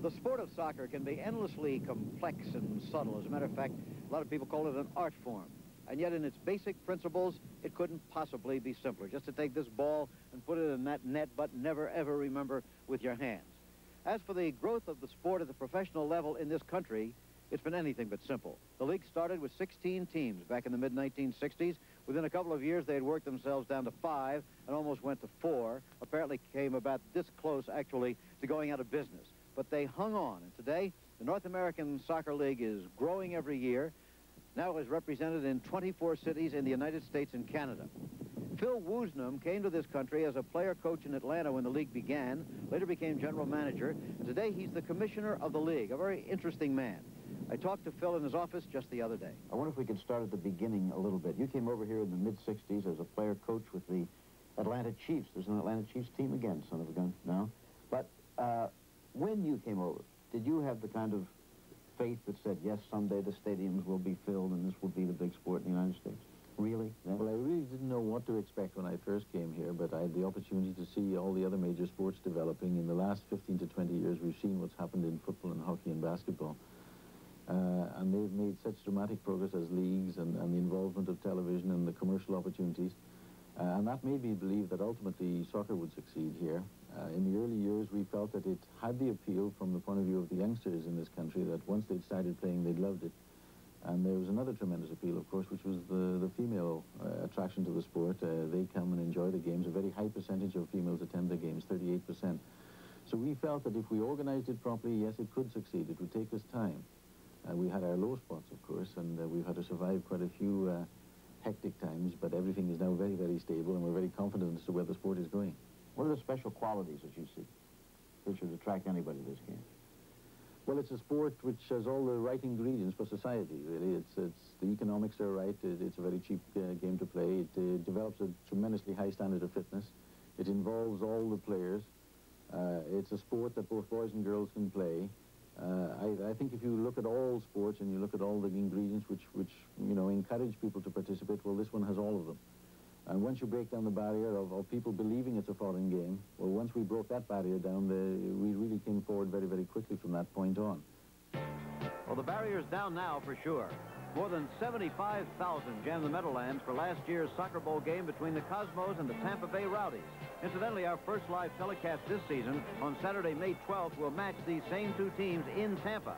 The sport of soccer can be endlessly complex and subtle. As a matter of fact, a lot of people call it an art form. And yet in its basic principles, it couldn't possibly be simpler. Just to take this ball and put it in that net, but never, ever remember with your hands. As for the growth of the sport at the professional level in this country, it's been anything but simple. The league started with 16 teams back in the mid-1960s. Within a couple of years, they had worked themselves down to 5 and almost went to 4. Apparently came about this close, actually, to going out of business. But they hung on, and today, the North American Soccer League is growing every year. Now is represented in 24 cities in the United States and Canada. Phil Woosnam came to this country as a player coach in Atlanta when the league began, later became general manager, and today he's the commissioner of the league, a very interesting man. I talked to Phil in his office just the other day. I wonder if we could start at the beginning a little bit. You came over here in the mid-60s as a player coach with the Atlanta Chiefs. There's an Atlanta Chiefs team again, son of a gun, now. But when you came over, did you have the kind of faith that said, yes, someday the stadiums will be filled and this will be the big sport in the United States? Really? Then? Well, I really didn't know what to expect when I first came here, but I had the opportunity to see all the other major sports developing. In the last 15 to 20 years, we've seen what's happened in football and hockey and basketball. And they've made such dramatic progress as leagues and the involvement of television and the commercial opportunities. And that made me believe that ultimately soccer would succeed here. In the early years, we felt that it had the appeal from the point of view of the youngsters in this country, that once they'd started playing, they'd loved it. And there was another tremendous appeal, of course, which was the female attraction to the sport. They come and enjoy the games. A very high percentage of females attend the games, 38%. So we felt that if we organized it properly, yes, it could succeed. It would take us time. We had our low spots, of course, and we've had to survive quite a few hectic times, but everything is now very, very stable, and we're very confident as to where the sport is going. What are the special qualities that you see that should attract anybody to this game? Well, it's a sport which has all the right ingredients for society, really. The economics are right. It's a very cheap game to play. It develops a tremendously high standard of fitness. It involves all the players. It's a sport that both boys and girls can play. I think if you look at all sports and you look at all the ingredients which you know, encourage people to participate, well, this one has all of them. And once you break down the barrier of people believing it's a foreign game, well, once we broke that barrier down, we really came forward very, very quickly from that point on. Well, the barrier's down now for sure. More than 75,000 jammed the Meadowlands for last year's Soccer Bowl game between the Cosmos and the Tampa Bay Rowdies. Incidentally, our first live telecast this season on Saturday, May 12th, will match these same two teams in Tampa.